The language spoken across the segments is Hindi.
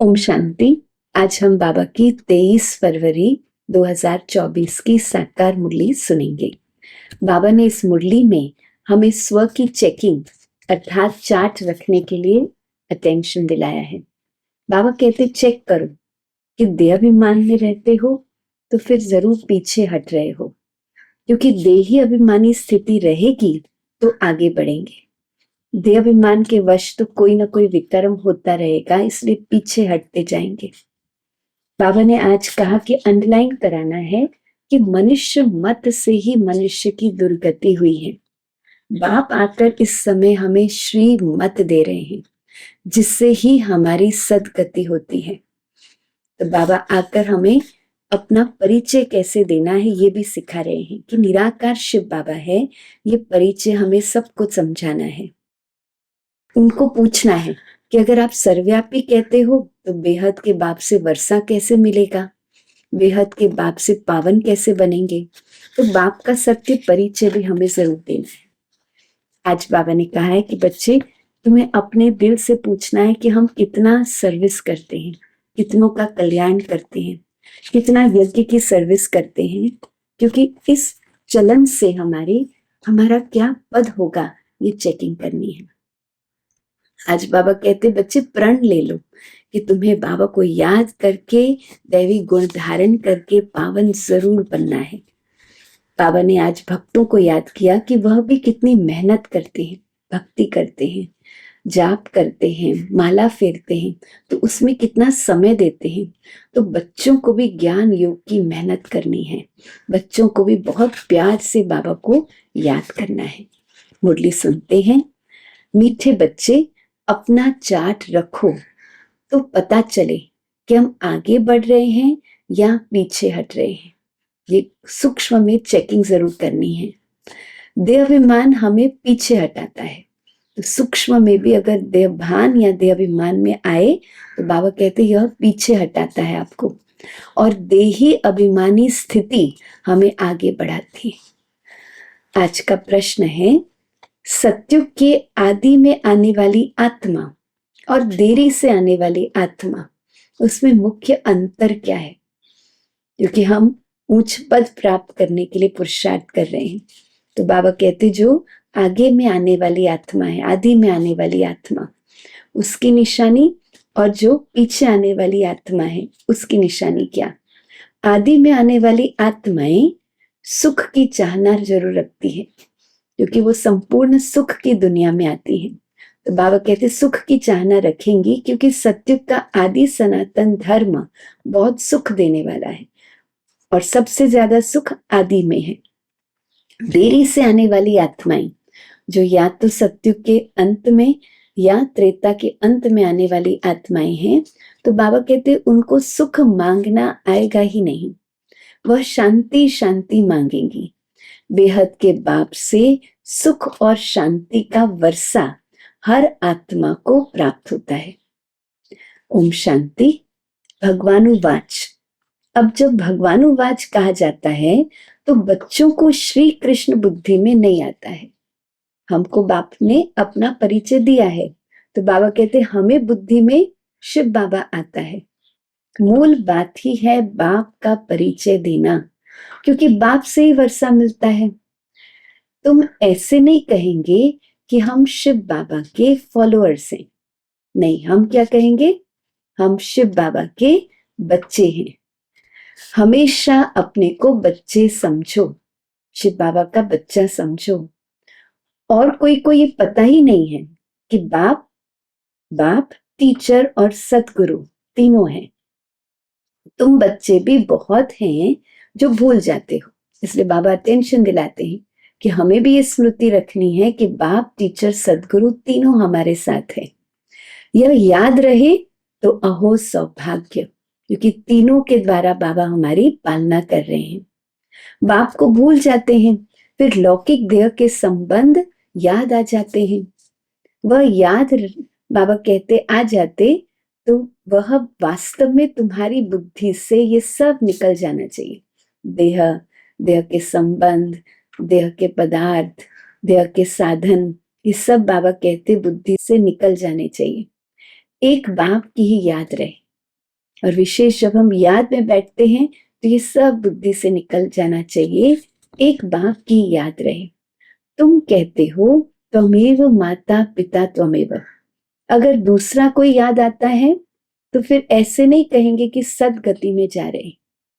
ओम शांति। आज हम बाबा की 23 फरवरी 2024 की साकार मुरली सुनेंगे। बाबा ने इस मुरली में हमें स्व की चेकिंग अर्थात चार्ट रखने के लिए अटेंशन दिलाया है। बाबा कहते चेक करो कि देहाभिमान में रहते हो तो फिर जरूर पीछे हट रहे हो, क्योंकि देही अभिमानी स्थिति रहेगी तो आगे बढ़ेंगे। देहाभिमान के वश तो कोई ना कोई विकर्म होता रहेगा, इसलिए पीछे हटते जाएंगे। बाबा ने आज कहा कि अंडरलाइन कराना है कि मनुष्य मत से ही मनुष्य की दुर्गति हुई है। बाप आकर इस समय हमें श्री मत दे रहे हैं, जिससे ही हमारी सदगति होती है। तो बाबा आकर हमें अपना परिचय कैसे देना है ये भी सिखा रहे हैं कि निराकार शिव बाबा है, ये परिचय हमें सबको समझाना है। उनको पूछना है कि अगर आप सर्वव्यापी कहते हो तो बेहद के बाप से वर्षा कैसे मिलेगा, बेहद के बाप से पावन कैसे बनेंगे। तो बाप का सत्य परिचय भी हमें जरूर देना है। आज बाबा ने कहा है कि बच्चे तुम्हें अपने दिल से पूछना है कि हम कितना सर्विस करते हैं, कितनों का कल्याण करते हैं, कितना यज्ञ की सर्विस करते हैं, क्योंकि इस चलन से हमारा क्या पद होगा ये चेकिंग करनी है। आज बाबा कहते बच्चे प्रण ले लो कि तुम्हें बाबा को याद करके दैवी गुण धारण करके पावन जरूर बनना है। बाबा ने आज भक्तों को याद किया कि वह भी कितनी मेहनत करते हैं, भक्ति करते हैं, जाप करते हैं, माला फेरते हैं, तो उसमें कितना समय देते हैं। तो बच्चों को भी ज्ञान योग की मेहनत करनी है, बच्चों को भी बहुत प्यार से बाबा को याद करना है। मुरली सुनते हैं। मीठे बच्चे अपना चार्ट रखो तो पता चले कि हम आगे बढ़ रहे हैं या पीछे हट रहे हैं। ये सूक्ष्म में चेकिंग जरूर करनी है। देहाभिमान हमें पीछे हटाता है, तो सूक्ष्म में भी अगर देहभान या देहाभिमान में आए तो बाबा कहते यह पीछे हटाता है आपको, और देही अभिमानी स्थिति हमें आगे बढ़ाती है। आज का प्रश्न है, सत्युग के आदि में आने वाली आत्मा और देरी से आने वाली आत्मा, उसमें मुख्य अंतर क्या है? क्योंकि हम उच्च पद प्राप्त करने के लिए पुरुषार्थ कर रहे हैं। तो बाबा कहते जो आगे में आने वाली आत्मा है, आदि में आने वाली आत्मा, उसकी निशानी, और जो पीछे आने वाली आत्मा है उसकी निशानी क्या? आदि में आने वाली आत्माएं सुख की चाहना जरूर रखती है, क्योंकि वो संपूर्ण सुख की दुनिया में आती है। तो बाबा कहते सुख की चाहना रखेंगी, क्योंकि सत्युग का आदि सनातन धर्म बहुत सुख देने वाला है और सबसे ज्यादा सुख आदि में है। देरी से आने वाली आत्माएं जो या तो सत्युग के अंत में या त्रेता के अंत में आने वाली आत्माएं हैं, तो बाबा कहते उनको सुख मांगना आएगा ही नहीं, वह शांति शांति मांगेंगी। बेहद के बाप से सुख और शांति का वर्षा हर आत्मा को प्राप्त होता है। ओम शांति। भगवानुवाच। अब जब भगवानुवाच कहा जाता है तो बच्चों को श्री कृष्ण बुद्धि में नहीं आता है। हमको बाप ने अपना परिचय दिया है, तो बाबा कहते हमें बुद्धि में शिव बाबा आता है। मूल बात ही है बाप का परिचय देना, क्योंकि बाप से ही वर्षा मिलता है। तुम ऐसे नहीं कहेंगे कि हम शिव बाबा के फॉलोअर्स हैं, नहीं, हम क्या कहेंगे, हम शिव बाबा के बच्चे हैं। हमेशा अपने को बच्चे समझो, शिव बाबा का बच्चा समझो। और कोई को ये पता ही नहीं है कि बाप टीचर और सदगुरु तीनों हैं। तुम बच्चे भी बहुत हैं जो भूल जाते हो, इसलिए बाबा अटेंशन दिलाते हैं कि हमें भी ये स्मृति रखनी है कि बाप टीचर सदगुरु तीनों हमारे साथ है। यह याद रहे तो अहो सौभाग्य, क्योंकि तीनों के द्वारा बाबा हमारी पालना कर रहे हैं। बाप को भूल जाते हैं, फिर लौकिक देह के संबंध याद आ जाते हैं। वह याद बाबा कहते आ जाते तो वह वास्तव में तुम्हारी बुद्धि से ये सब निकल जाना चाहिए। देह के संबंध, देह के पदार्थ, देह के साधन, ये सब बाबा कहते बुद्धि से निकल जाने चाहिए। एक बाप की ही याद रहे, और विशेष जब हम याद में बैठते हैं तो ये सब बुद्धि से निकल जाना चाहिए। एक बाप की याद रहे। तुम कहते हो त्वमेव माता पिता त्वमेव। अगर दूसरा कोई याद आता है तो फिर ऐसे नहीं कहेंगे कि सदगति में जा रहे हैं,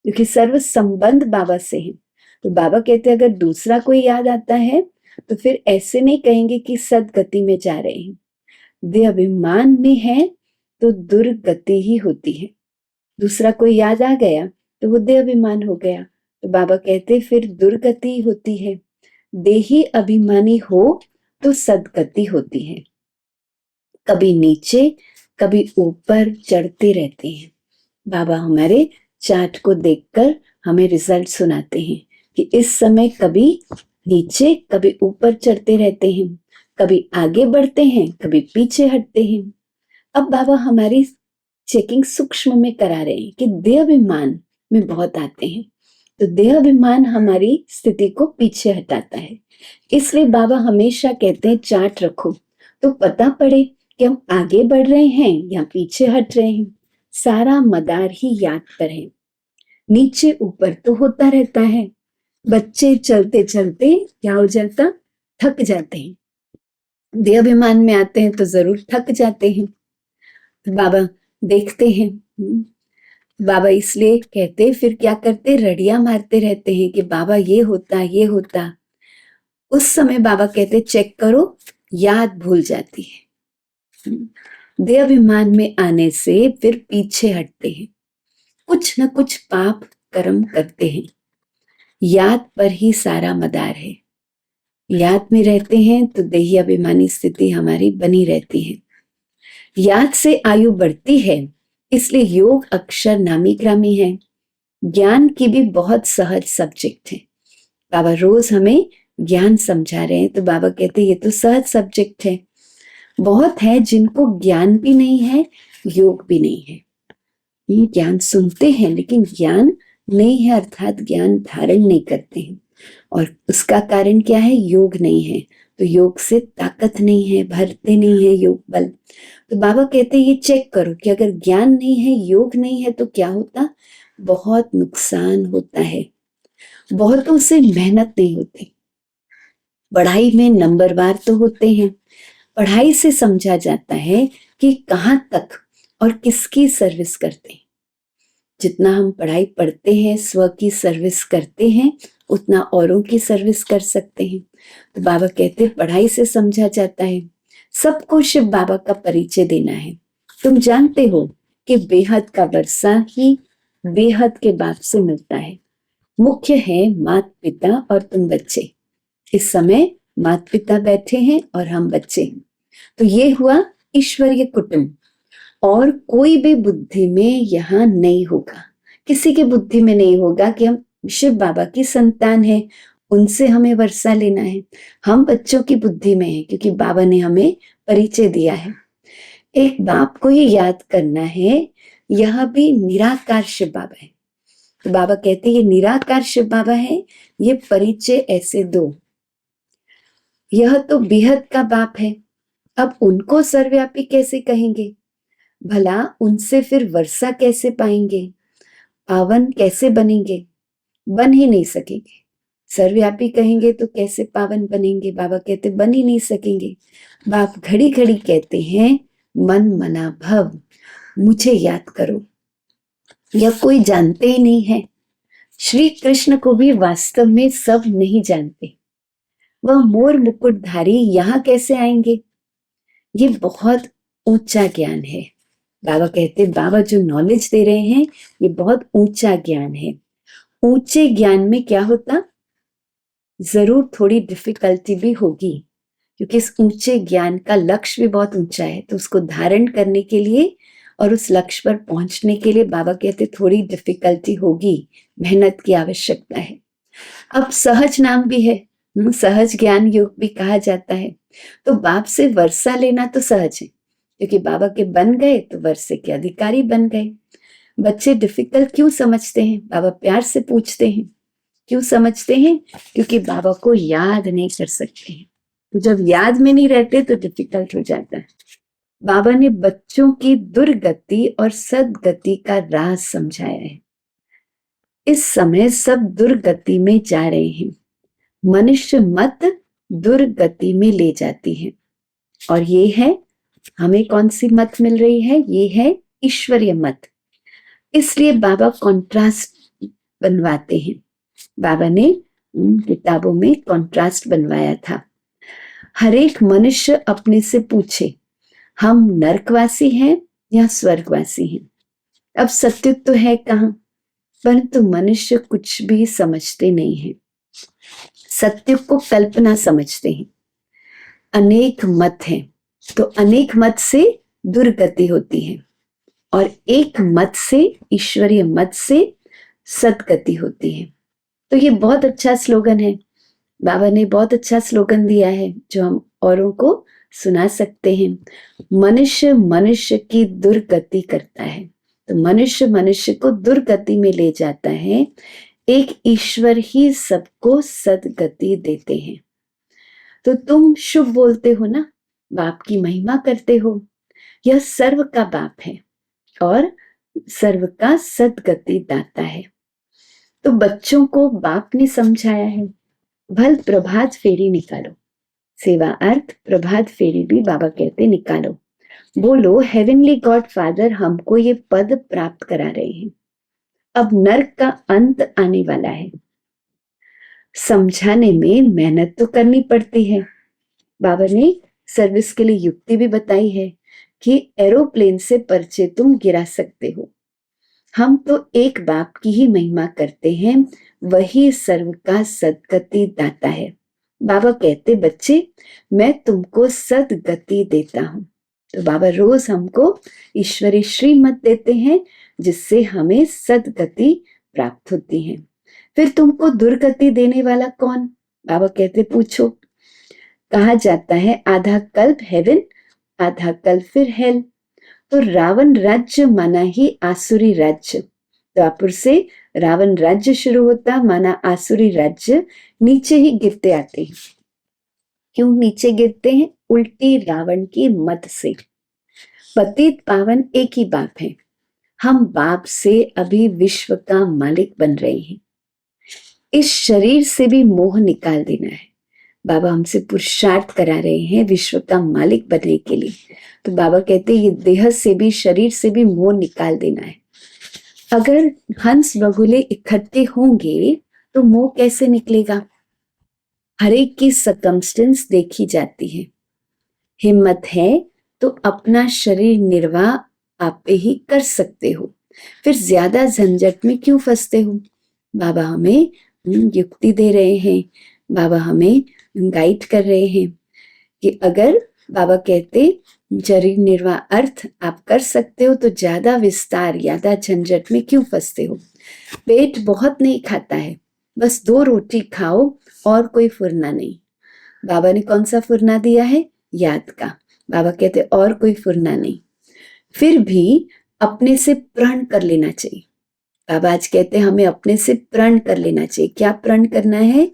क्योंकि सर्व संबंध बाबा से है। तो बाबा कहते हैं अगर दूसरा कोई याद आता है तो फिर ऐसे नहीं कहेंगे कि सदगति में जा रहे हैं। देह अभिमान में है तो दुर्गति ही होती है। दूसरा कोई याद आ गया तो वो देह अभिमान हो गया, तो बाबा कहते फिर दुर्गति होती है। देही अभिमानी हो तो सदगति होती है। कभी नीचे कभी ऊपर चढ़ते रहते हैं। बाबा हमारे चार्ट को देखकर हमें रिजल्ट सुनाते हैं कि इस समय कभी नीचे कभी ऊपर चढ़ते रहते हैं, कभी आगे बढ़ते हैं, कभी पीछे हटते हैं। अब बाबा हमारी चेकिंग सूक्ष्म में करा रहे हैं कि देह अभिमान में बहुत आते हैं, तो देह अभिमान हमारी स्थिति को पीछे हटाता है। इसलिए बाबा हमेशा कहते हैं चार्ट रखो तो पता पड़े कि हम आगे बढ़ रहे हैं या पीछे हट रहे हैं। सारा मदार ही याद पर है। नीचे ऊपर तो होता रहता है। बच्चे चलते चलते क्या हो जाता, थक जाते हैं। देह अभिमान में आते हैं तो जरूर थक जाते हैं। बाबा देखते हैं, बाबा इसलिए कहते फिर क्या करते, रड़िया मारते रहते हैं कि बाबा ये होता ये होता। उस समय बाबा कहते चेक करो, याद भूल जाती है। देह अभिमान में आने से फिर पीछे हटते हैं, कुछ न कुछ पाप कर्म करते हैं। याद पर ही सारा मदार है। याद में रहते हैं तो देही अभिमानी स्थिति हमारी बनी रहती है। याद से आयु बढ़ती है, इसलिए योग अक्षर नामी ग्रामी है। ज्ञान की भी बहुत सहज सब्जेक्ट है। बाबा रोज हमें ज्ञान समझा रहे हैं, तो बाबा कहते हैं ये तो सहज सब्जेक्ट है। बहुत है जिनको ज्ञान भी नहीं है, योग भी नहीं है। ये ज्ञान सुनते हैं लेकिन ज्ञान नहीं है, अर्थात ज्ञान धारण नहीं करते हैं। और उसका कारण क्या है, योग नहीं है। तो योग से ताकत नहीं है, भरते नहीं है योग बल। तो बाबा कहते हैं ये चेक करो कि अगर ज्ञान नहीं है, योग नहीं है तो क्या होता, बहुत नुकसान होता है। बहुतों से मेहनत नहीं होती। पढ़ाई में नंबरवार तो होते हैं। पढ़ाई से समझा जाता है कि कहाँ तक और किसकी सर्विस करते हैं। जितना हम पढ़ाई पढ़ते हैं, स्व की सर्विस करते हैं, उतना औरों की सर्विस कर सकते हैं। तो बाबा कहते हैं पढ़ाई से समझा जाता है। सबको शिव बाबा का परिचय देना है। तुम जानते हो कि बेहद का वर्षा ही बेहद के बाप से मिलता है। मुख्य है माता पिता और तुम बच्चे। इस समय माता पिता बैठे हैं और हम बच्चे हैं। तो ये हुआ ईश्वरीय कुटुंब। और कोई भी बुद्धि में यहाँ नहीं होगा, किसी की बुद्धि में नहीं होगा कि हम शिव बाबा की संतान है, उनसे हमें वर्षा लेना है। हम बच्चों की बुद्धि में है क्योंकि बाबा ने हमें परिचय दिया है। एक बाप को ही याद करना है, यह भी निराकार शिव बाबा है। तो बाबा कहते हैं ये निराकार शिव बाबा है, ये परिचय ऐसे दो। यह तो बेहद का बाप है, अब उनको सर्वव्यापी कैसे कहेंगे, भला उनसे फिर वर्षा कैसे पाएंगे, पावन कैसे बनेंगे, बन ही नहीं सकेंगे। सर्वव्यापी कहेंगे तो कैसे पावन बनेंगे, बाबा कहते बन ही नहीं सकेंगे। बाप घड़ी घड़ी कहते हैं मन मना भव, मुझे याद करो। यह कोई जानते ही नहीं है। श्री कृष्ण को भी वास्तव में सब नहीं जानते। वह मोर मुकुटधारी यहाँ कैसे आएंगे, ये बहुत ऊंचा ज्ञान है। बाबा कहते बाबा जो नॉलेज दे रहे हैं ये बहुत ऊंचा ज्ञान है। ऊंचे ज्ञान में क्या होता, जरूर थोड़ी डिफिकल्टी भी होगी, क्योंकि इस ऊंचे ज्ञान का लक्ष्य भी बहुत ऊंचा है। तो उसको धारण करने के लिए और उस लक्ष्य पर पहुंचने के लिए बाबा कहते थोड़ी डिफिकल्टी होगी, मेहनत की आवश्यकता है। अब सहज नाम भी है, सहज ज्ञान योग भी कहा जाता है। तो बाप से वर्षा लेना तो सहज है, क्योंकि बाबा के बन गए तो वर्षे के अधिकारी बन गए। बच्चे डिफिकल्ट क्यों समझते हैं, बाबा प्यार से पूछते हैं क्यों समझते हैं, क्योंकि बाबा को याद नहीं कर सकते हैं। तो जब याद में नहीं रहते तो डिफिकल्ट हो जाता है। बाबा ने बच्चों की दुर्गति और सदगति का राज समझाया है। इस समय सब दुर्गति में जा रहे हैं। मनुष्य मत दुर्गति में ले जाती है। और ये है, हमें कौन सी मत मिल रही है? ये है ईश्वरीय मत। इसलिए बाबा कॉन्ट्रास्ट बनवाते हैं। बाबा ने किताबों में कॉन्ट्रास्ट बनवाया था। हर एक मनुष्य अपने से पूछे, हम नरकवासी हैं या स्वर्गवासी हैं? अब सत्य तो है कहाँ, परंतु मनुष्य कुछ भी समझते नहीं है। सत्य को कल्पना समझते हैं। अनेक मत हैं, तो अनेक मत से दुर्गति होती है और एक मत से, ईश्वरीय मत से सदगति होती है। तो ये बहुत अच्छा स्लोगन है। बाबा ने बहुत अच्छा स्लोगन दिया है जो हम औरों को सुना सकते हैं। मनुष्य मनुष्य की दुर्गति करता है, तो मनुष्य मनुष्य को दुर्गति में ले जाता है। एक ईश्वर ही सबको सदगति देते हैं। तो तुम शुभ बोलते हो ना, बाप की महिमा करते हो। यह सर्व का बाप है और सर्व का सदगति दाता है। तो बच्चों को बाप ने समझाया है। भल प्रभात फेरी निकालो। सेवा अर्थ प्रभात फेरी भी बाबा कहते निकालो। बोलो, हेवनली गॉड फादर हमको ये पद प्राप्त करा रहे हैं। अब नर्क का अंत आने वाला है। समझाने में मेहनत तो करनी पड़ती है। बाबा ने सर्विस के लिए युक्ति भी बताई है कि एरोप्लेन से पर्चे तुम गिरा सकते हो। हम तो एक बाप की ही महिमा करते हैं, वही सर्व का सदगति दाता है। बाबा कहते, बच्चे मैं तुमको सदगति देता हूं। तो बाबा रोज हमको ईश्वरी श्रीमत देते हैं जिससे हमें सदगति प्राप्त होती है। फिर तुमको दुर्गति देने वाला कौन? बाबा कहते, पूछो। कहा जाता है आधा कल्प हेवन, आधा कल्प फिर हेल। तो रावण राज्य माना ही आसुरी राज्य। द्वापर से रावण राज्य शुरू होता, माना आसुरी राज्य नीचे ही गिरते आते हैं। क्यों नीचे गिरते हैं? उल्टी रावण की मत से। पतित पावन एक ही बाप है। हम बाप से अभी विश्व का मालिक बन रहे हैं। इस शरीर से भी मोह निकाल देना है। बाबा हमसे पुरुषार्थ करा रहे हैं विश्व का मालिक बनने के लिए। तो बाबा कहते हैं ये देह से भी, शरीर से भी मोह निकाल देना है। अगर हंस बगुले इकट्ठे होंगे तो मोह कैसे निकलेगा? हर एक की सर्कमस्टेंस देखी जाती है। हिम्मत है तो अपना शरीर निर्वाह आप ही कर सकते हो, फिर ज्यादा झंझट में क्यों फंसते हो? बाबा हमें युक्ति दे रहे हैं, बाबा हमें गाइड कर रहे हैं कि अगर बाबा कहते शरीर निर्वाह अर्थ आप कर सकते हो तो ज्यादा विस्तार, ज्यादा झंझट में क्यों फंसते हो? पेट बहुत नहीं खाता है, बस 2 रोटी खाओ और कोई फुरना नहीं। बाबा ने कौन सा फुरना दिया है? याद का। बाबा कहते और कोई फुरना नहीं। फिर भी अपने से प्रण कर लेना चाहिए। बाबा आज कहते हैं हमें अपने से प्रण कर लेना चाहिए। क्या प्रण करना है?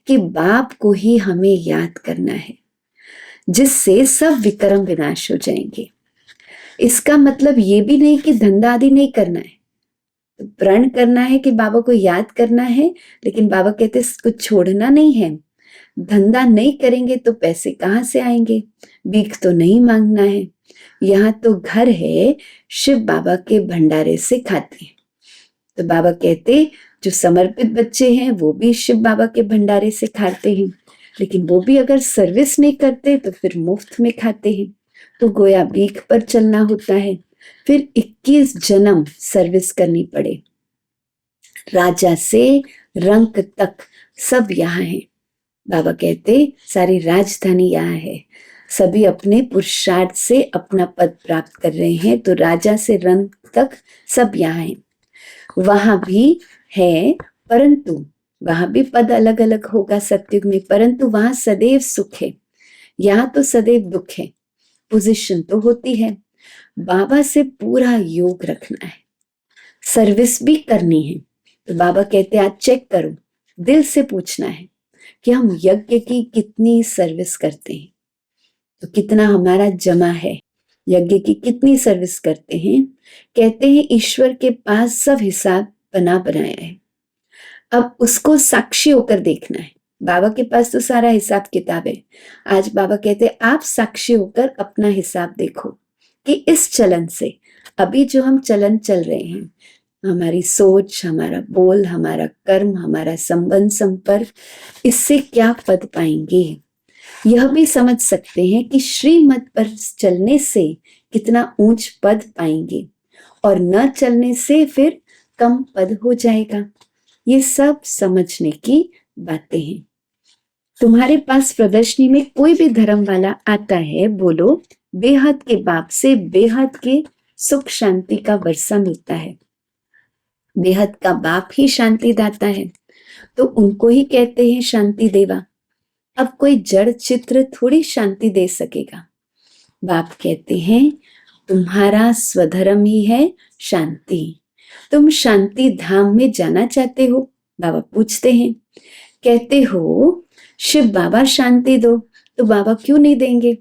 कि बाप को ही हमें याद करना है, जिससे सब विक्रम विनाश हो जाएंगे। इसका मतलब ये भी नहीं कि धंधा आदि नहीं करना है। तो प्रण करना है कि बाबा को याद करना है, लेकिन बाबा कहते कुछ छोड़ना नहीं है। धंधा नहीं करेंगे तो पैसे कहाँ से आएंगे? भीख तो नहीं मांगना है। यहाँ तो घर है, शिव बाबा के भंडारे से खाते हैं। तो बाबा कहते जो समर्पित बच्चे हैं वो भी शिव बाबा के भंडारे से खाते हैं, लेकिन वो भी अगर सर्विस नहीं करते तो फिर मुफ्त में खाते हैं। तो गोया भीख पर चलना होता है। फिर 21 जन्म सर्विस करनी पड़े। राजा से रंक तक सब यहाँ है। बाबा कहते सारी राजधानी यहाँ है। सभी अपने पुरुषार्थ से अपना पद प्राप्त कर रहे हैं। तो राजा से रंक तक सब यहाँ है। वहां भी है, परंतु वहां भी पद अलग अलग होगा सत्युग में, परंतु वहां सदैव सुख है। यहाँ तो सदैव दुख है। पोजीशन तो होती है। बाबा से पूरा योग रखना है, सर्विस भी करनी है। तो बाबा कहते आज चेक करो, दिल से पूछना है कि हम यज्ञ की कितनी सर्विस करते हैं, तो कितना हमारा जमा है। यज्ञ की कितनी सर्विस करते हैं। कहते हैं ईश्वर के पास सब हिसाब बना बनाया है, अब उसको साक्षी होकर देखना है। बाबा के पास तो सारा हिसाब किताब है। आज बाबा कहते हैं आप साक्षी होकर अपना हिसाब देखो कि इस चलन से, अभी जो हम चलन चल रहे हैं, हमारी सोच, हमारा बोल, हमारा कर्म, हमारा संबंध संपर्क, इससे क्या पद पाएंगे। यह भी समझ सकते हैं कि श्रीमत पर चलने से कितना ऊंच पद पाएंगे और न चलने से फिर कम पद हो जाएगा। ये सब समझने की बातें हैं। तुम्हारे पास प्रदर्शनी में कोई भी धर्म वाला आता है, बोलो बेहद के बाप से बेहद के सुख शांति का वर्षा मिलता है। बेहद का बाप ही शांति दाता है, तो उनको ही कहते हैं शांति देवा। अब कोई जड़ चित्र थोड़ी शांति दे सकेगा। बाप कहते हैं तुम्हारा स्वधर्म ही है शांति। तुम शांति धाम में जाना चाहते हो? बाबा पूछते हैं। कहते हो शिव बाबा शांति दो, तो बाबा क्यों नहीं देंगे?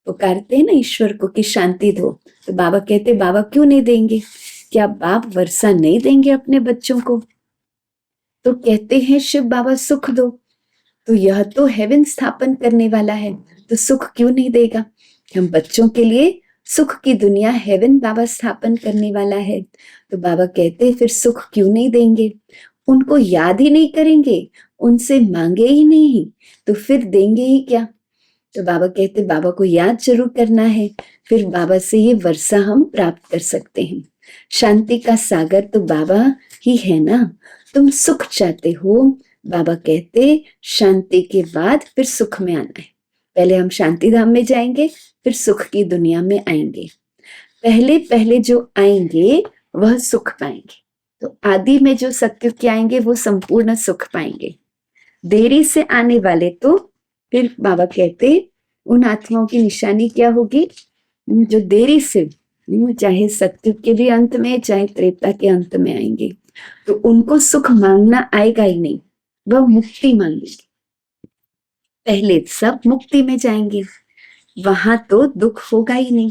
पुकारते हैं ना ईश्वर को कि शांति दो, तो बाबा कहते बाबा क्यों नहीं देंगे? क्या बाप वर्षा नहीं देंगे अपने बच्चों को? तो कहते हैं शिव बाबा सुख दो, तो यह तो हेवन स्थापन करने वाला है, तो सुख क्यों नहीं देगा? हम बच्चों के लिए सुख की दुनिया हेवन बाबा स्थापन करने वाला है, तो बाबा कहते फिर सुख क्यों नहीं देंगे? उनको याद ही नहीं करेंगे, उनसे मांगे ही नहीं, तो फिर देंगे ही क्या? तो बाबा कहते बाबा को याद जरूर करना है, फिर बाबा से ये वर्षा हम प्राप्त कर सकते हैं। शांति का सागर तो बाबा ही है ना। तुम सुख चाहते हो, बाबा कहते शांति के बाद फिर सुख में आना है। पहले हम शांति धाम में जाएंगे, फिर सुख की दुनिया में आएंगे। पहले पहले जो आएंगे वह सुख पाएंगे, तो आदि में जो सत्युग के आएंगे वो संपूर्ण सुख पाएंगे। देरी से आने वाले तो फिर बाबा कहते उन आत्माओं की निशानी क्या होगी? जो देरी से, चाहे सत्युग के भी अंत में चाहे त्रेता के अंत में आएंगे, तो उनको सुख मांगना आएगा ही नहीं, वह मुक्ति मांगेंगे। पहले सब मुक्ति में जाएंगे, वहां तो दुख होगा ही नहीं।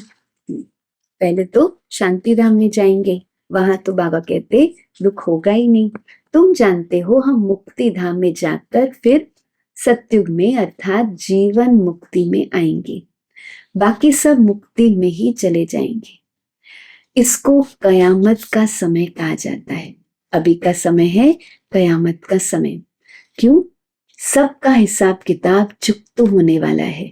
पहले तो शांति धाम में जाएंगे, वहां तो बाबा कहते दुख होगा ही नहीं। तुम जानते हो हम मुक्ति धाम में जाकर फिर सत्युग में अर्थात जीवन मुक्ति में आएंगे, बाकी सब मुक्ति में ही चले जाएंगे। इसको कयामत का समय कहा जाता है। अभी का समय है कयामत का समय। क्यों? सबका हिसाब किताब चुकता होने वाला है।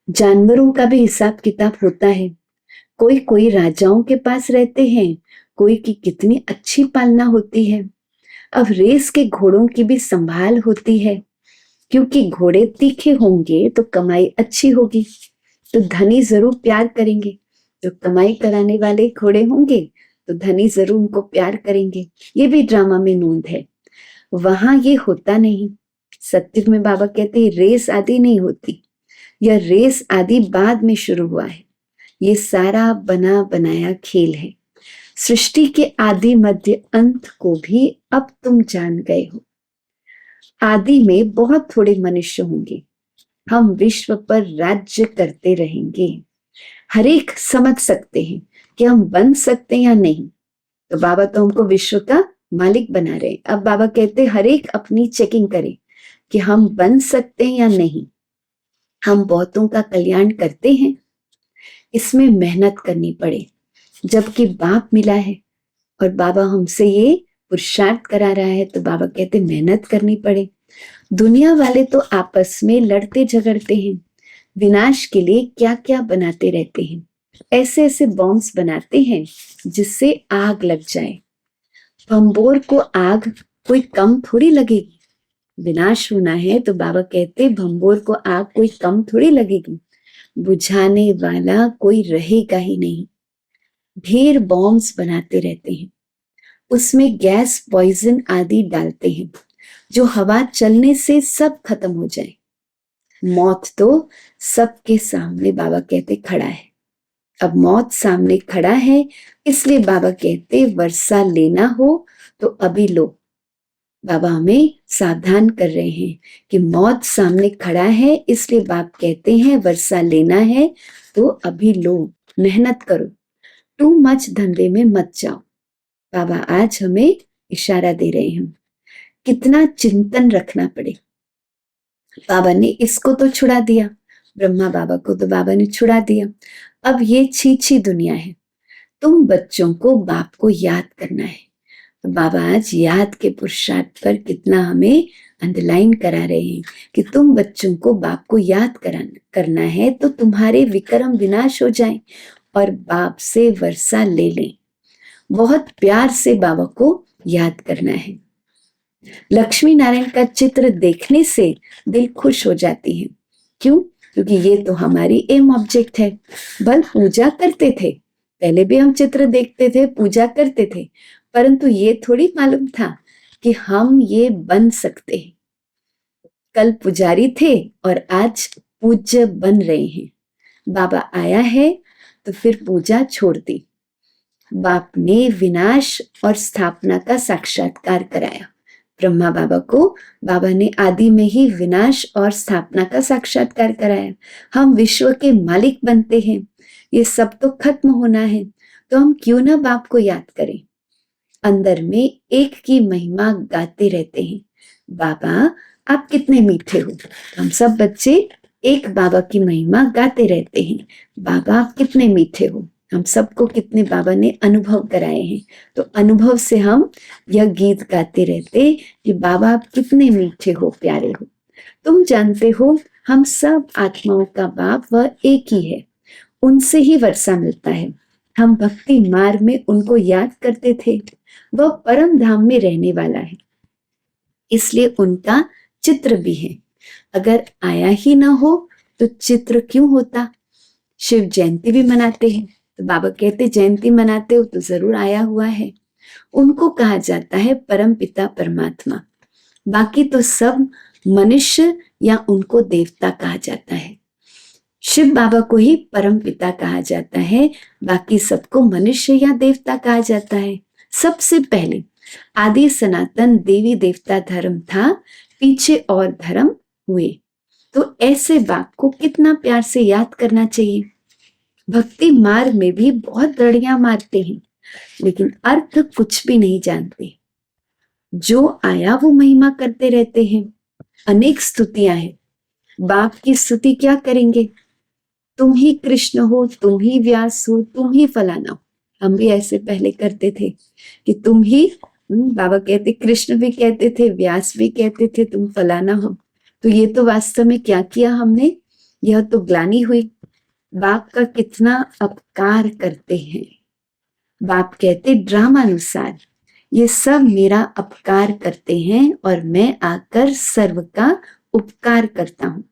जानवरों का भी हिसाब किताब होता है। कोई कोई राजाओं के पास रहते हैं, कोई की कितनी अच्छी पालना होती है। अब रेस के घोड़ों की भी संभाल होती है, क्योंकि घोड़े तीखे होंगे तो कमाई अच्छी होगी, तो धनी जरूर प्यार करेंगे। जो कमाई कराने वाले घोड़े होंगे तो धनी जरूर उनको प्यार करेंगे। ये भी ड्रामा में नोंद है। वहां ये होता नहीं। सत्युग में बाबा कहते हैं रेस आदि नहीं होती, यह रेस आदि बाद में शुरू हुआ है। ये सारा बना बनाया खेल है। सृष्टि के आदि मध्य अंत को भी अब तुम जान गए हो। आदि में बहुत थोड़े मनुष्य होंगे, हम विश्व पर राज्य करते रहेंगे। हर एक समझ सकते हैं कि हम बन सकते हैं या नहीं, तो बाबा तो हमको विश्व का मालिक बना रहे। अब बाबा कहते हर एक अपनी चेकिंग करे कि हम बन सकते हैं या नहीं। हम बहुतों का कल्याण करते हैं, इसमें मेहनत करनी पड़े। जबकि बाप मिला है और बाबा हमसे ये पुरुषार्थ करा रहा है, तो बाबा कहते मेहनत करनी पड़े। दुनिया वाले तो आपस में लड़ते झगड़ते हैं, विनाश के लिए क्या क्या बनाते रहते हैं। ऐसे ऐसे बॉम्ब्स बनाते हैं जिससे आग लग जाए। भंबोर को आग कोई कम थोड़ी लगेगी। विनाश होना है तो बाबा कहते भंबोर को आग कोई कम थोड़ी लगेगी, बुझाने वाला कोई रहेगा ही नहीं। ढेर बॉम्ब्स बनाते रहते हैं, उसमें गैस पॉइजन आदि डालते हैं जो हवा चलने से सब खत्म हो जाए। मौत तो सबके सामने बाबा कहते खड़ा है। अब मौत सामने खड़ा है, इसलिए बाबा कहते वर्षा लेना हो तो अभी लो। बाबा हमें सावधान कर रहे हैं कि मौत सामने खड़ा है, इसलिए बाप कहते हैं वर्षा लेना है तो अभी लो। मेहनत करो, टू मच धंधे में मत जाओ। बाबा आज हमें इशारा दे रहे हैं कितना चिंतन रखना पड़े। बाबा ने इसको तो छुड़ा दिया, ब्रह्मा बाबा को तो बाबा ने छुड़ा दिया, अब ये छी दुनिया है। तुम बच्चों को बाप को याद करना है। तो बाबा आज याद के पुरुषार्थ पर कितना हमें अंडरलाइन करा रहे हैं कि तुम बच्चों को बाप को याद करना है तो तुम्हारे विक्रम विनाश हो जाएं और बाप से वर्षा ले लें। बहुत प्यार से बाबा को याद करना है। लक्ष्मी नारायण का चित्र देखने से दिल खुश हो जाती है। क्यों? क्योंकि ये तो हमारी एम ऑब्जेक्ट है। बल पूजा करते थे, पहले भी हम चित्र देखते थे, पूजा करते थे, परंतु ये थोड़ी मालूम था कि हम ये बन सकते हैं। कल पुजारी थे और आज पूज्य बन रहे हैं। बाबा आया है तो फिर पूजा छोड़ दी। बाप ने विनाश और स्थापना का साक्षात्कार कराया। ब्रह्मा बाबा को बाबा ने आदि में ही विनाश और स्थापना का साक्षात्कार कराया। हम विश्व के मालिक बनते हैं, ये सब तो खत्म होना है, तो हम क्यों ना बाप को याद करें। अंदर में एक की महिमा गाते रहते हैं। बाबा आप कितने मीठे हो। हम सब बच्चे एक बाबा की महिमा गाते रहते हैं। बाबा आप कितने मीठे हो। हम सबको कितने बाबा ने अनुभव कराए हैं, तो अनुभव से हम यह गीत गाते रहते कि बाबा आप कितने मीठे हो, प्यारे हो। तुम जानते हो हम सब आत्माओं का बाप वह एक ही है, उनसे ही वर्षा मिलता है। हम भक्ति मार्ग में उनको याद करते थे, वह परम धाम में रहने वाला है, इसलिए उनका चित्र भी है। अगर आया ही ना हो तो चित्र क्यों होता। शिव जयंती भी मनाते हैं तो बाबा कहते जयंती मनाते हो तो जरूर आया हुआ है। उनको कहा जाता है परम पिता परमात्मा, बाकी तो सब मनुष्य या उनको देवता कहा जाता है। शिव बाबा को ही परम पिता कहा जाता है, बाकी सबको मनुष्य या देवता कहा जाता है। सबसे पहले आदि सनातन देवी देवता धर्म था, पीछे और धर्म हुए। तो ऐसे बाप को कितना प्यार से याद करना चाहिए। भक्ति मार्ग में भी बहुत लड़ियां मारते हैं, लेकिन अर्थ कुछ भी नहीं जानते। जो आया वो महिमा करते रहते हैं। अनेक स्तुतियां हैं, बाप की स्तुति क्या करेंगे। तुम ही कृष्ण हो, तुम ही व्यास हो, तुम ही फलाना हो। हम भी ऐसे पहले करते थे कि तुम ही बाबा कहते, कृष्ण भी कहते थे, व्यास भी कहते थे तुम फलाना हो। तो ये तो वास्तव में क्या किया हमने, यह तो ग्लानि हुई। बाप का कितना अपकार करते हैं। बाप कहते ड्रामानुसार ये सब मेरा अपकार करते हैं और मैं आकर सर्व का उपकार करता हूँ,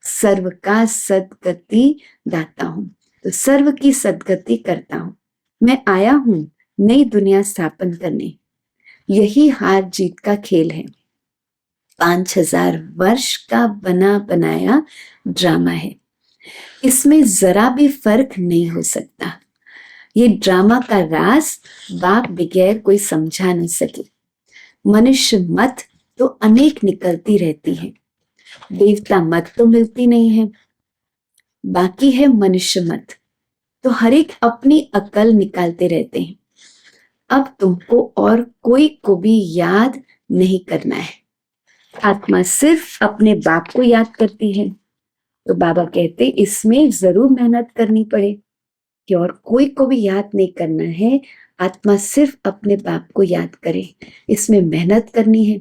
सर्व का सदगति दाता हूँ। तो सर्व की सदगति करता हूँ। मैं आया हूँ नई दुनिया स्थापन करने। यही हार जीत का खेल है। 5000 वर्ष का बना बनाया ड्रामा है, इसमें जरा भी फर्क नहीं हो सकता। ये ड्रामा का राज बाप बगैर कोई समझा नहीं सके। मनुष्य मत तो अनेक निकलती रहती है, देवता मत तो मिलती नहीं है, बाकी है मनुष्य मत। तो हर एक अपनी अकल निकालते रहते हैं। अब तुमको और कोई को भी याद नहीं करना है। आत्मा सिर्फ अपने बाप को याद करती है। तो बाबा कहते इसमें जरूर मेहनत करनी पड़े कि और कोई को भी याद नहीं करना है, आत्मा सिर्फ अपने बाप को याद करे। इसमें मेहनत करनी है।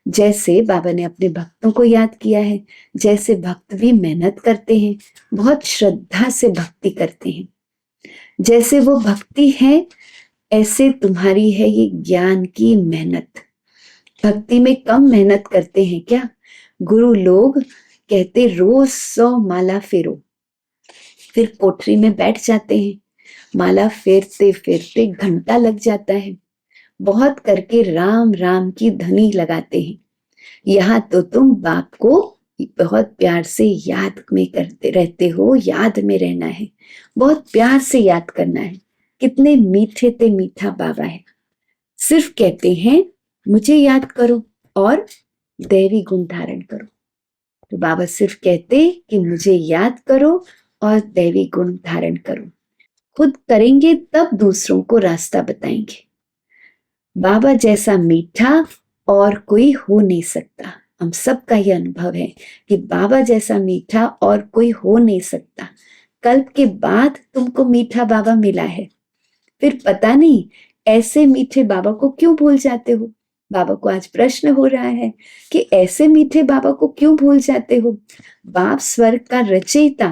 जैसे बाबा ने अपने भक्तों को याद किया है, जैसे भक्त भी मेहनत करते हैं, बहुत श्रद्धा से भक्ति करते हैं। जैसे वो भक्ति है, ऐसे तुम्हारी है ये ज्ञान की मेहनत। भक्ति में कम मेहनत करते हैं क्या। गुरु लोग कहते रोज 100 माला फेरो, फिर कोठरी में बैठ जाते हैं। माला फेरते फेरते घंटा लग जाता है। बहुत करके राम राम की ध्वनि लगाते हैं। यहाँ तो तुम बाप को बहुत प्यार से याद में करते रहते हो। याद में रहना है, बहुत प्यार से याद करना है। कितने मीठे ते मीठा बाबा है। सिर्फ कहते हैं मुझे याद करो और दैवी गुण धारण करो। तो बाबा सिर्फ कहते कि मुझे याद करो और दैवी गुण धारण करो। खुद करेंगे तब दूसरों को रास्ता बताएंगे। बाबा जैसा मीठा और कोई हो नहीं सकता। हम सबका ये अनुभव है कि बाबा जैसा मीठा और कोई हो नहीं सकता। कल्प के बाद तुमको मीठा बाबा मिला है, फिर पता नहीं ऐसे मीठे बाबा को क्यों भूल जाते हो। बाबा को आज प्रश्न हो रहा है कि ऐसे मीठे बाबा को क्यों भूल जाते हो। बाप स्वर्ग का रचयिता,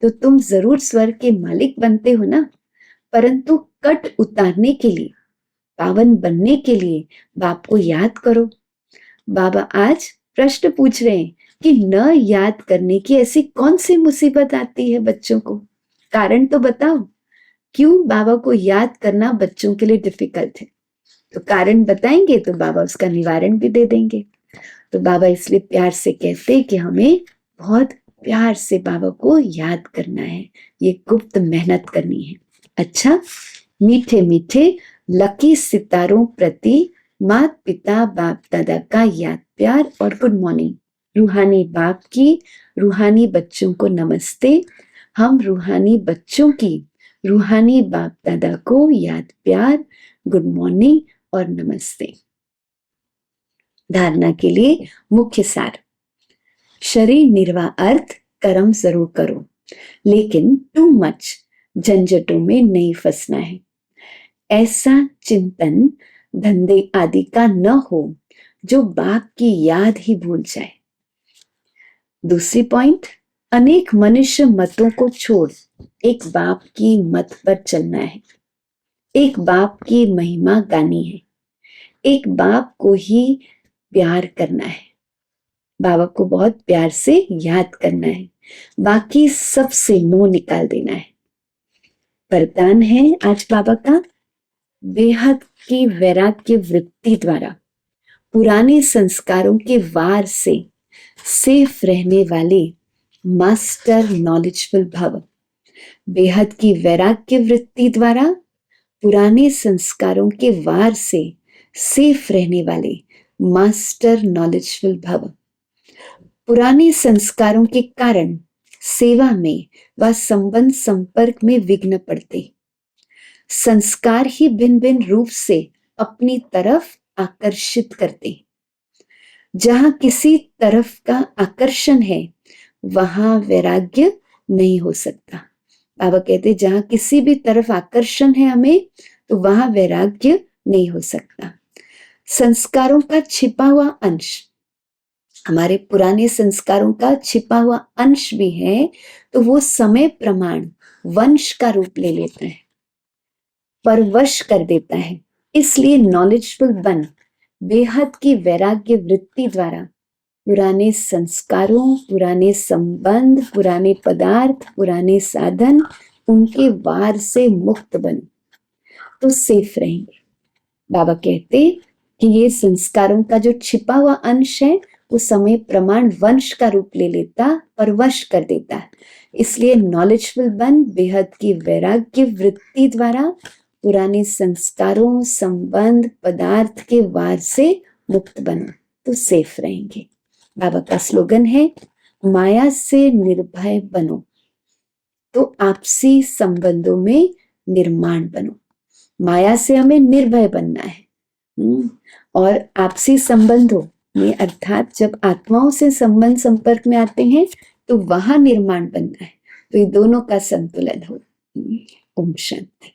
तो तुम जरूर स्वर्ग के मालिक बनते हो ना, परंतु कट उतारने के लिए, पावन बनने के लिए बाप को याद करो। बाबा आज प्रश्न पूछ रहे हैं कि न याद करने की ऐसी कौन सी मुसीबत आती है बच्चों को, कारण तो बताओ। क्यों बाबा को याद करना बच्चों के लिए डिफिकल्ट है, तो कारण बताएंगे तो बाबा उसका निवारण भी दे देंगे। तो बाबा इसलिए प्यार से कहते हैं कि हमें बहुत प्यार से बाबा को याद करना है, ये गुप्त मेहनत करनी है। अच्छा, मीठे मीठे लकी सितारों प्रति माता पिता बाप दादा का याद प्यार और गुड मॉर्निंग। रूहानी बाप की रूहानी बच्चों को नमस्ते। हम रूहानी बच्चों की रूहानी बाप दादा को याद प्यार, गुड मॉर्निंग और नमस्ते। धारणा के लिए मुख्य सार। शरीर निर्वाह अर्थ कर्म जरूर करो, लेकिन टू मच झंझटों में नहीं फंसना है। ऐसा चिंतन धंधे आदि का न हो जो बाप की याद ही भूल जाए। दूसरी पॉइंट, अनेक मनुष्य मतों को छोड़ एक बाप की मत पर चलना है। एक बाप की महिमा गानी है, एक बाप को ही प्यार करना है, बाबा को बहुत प्यार से याद करना है, बाकी सबसे मुंह निकाल देना है। वरदान है आज बाबा का, बेहद की वैराग्य वृत्ति द्वारा पुराने संस्कारों के वार से सेफ रहने वाले मास्टर नॉलेजफुल भव। बेहद की वैराग्य वृत्ति द्वारा पुराने संस्कारों के वार से सेफ रहने वाले मास्टर नॉलेजफुल भव। पुराने संस्कारों के कारण सेवा में व संबंध संपर्क में विघ्न पड़ते, संस्कार ही भिन्न भिन्न रूप से अपनी तरफ आकर्षित करते। जहां किसी तरफ का आकर्षण है वहां वैराग्य नहीं हो सकता। बाबा कहते जहां किसी भी तरफ आकर्षण है हमें, तो वहां वैराग्य नहीं हो सकता। संस्कारों का छिपा हुआ अंश, हमारे पुराने संस्कारों का छिपा हुआ अंश भी है, तो वो समय प्रमाण वंश का रूप ले लेता है, परवश कर देता है। इसलिए नॉलेजफुल बन बेहद की वैराग्य वृत्ति द्वारा पुराने संस्कारों, पुराने संबंध, पुराने पदार्थ, पुराने साधन, उनके वार से मुक्त बनो तो सेफ रहेंगे। बाबा कहते कि ये संस्कारों का जो छिपा हुआ अंश है वो समय प्रमाण वंश का रूप ले लेता, परवश कर देता है। इसलिए नॉलेजफुल बन बेहद की वैराग्य वृत्ति द्वारा पुराने संस्कारों, संबंध, पदार्थ के वार से मुक्त बनो तो सेफ रहेंगे। बाबा का स्लोगन है, माया से निर्भय बनो तो आपसी संबंधों में निर्माण बनो। माया से हमें निर्भय बनना है, और आपसी संबंधों में अर्थात जब आत्माओं से संबंध संपर्क में आते हैं तो वहां निर्माण बनना है, तो ये दोनों का संतुलन हो। ओम शांति।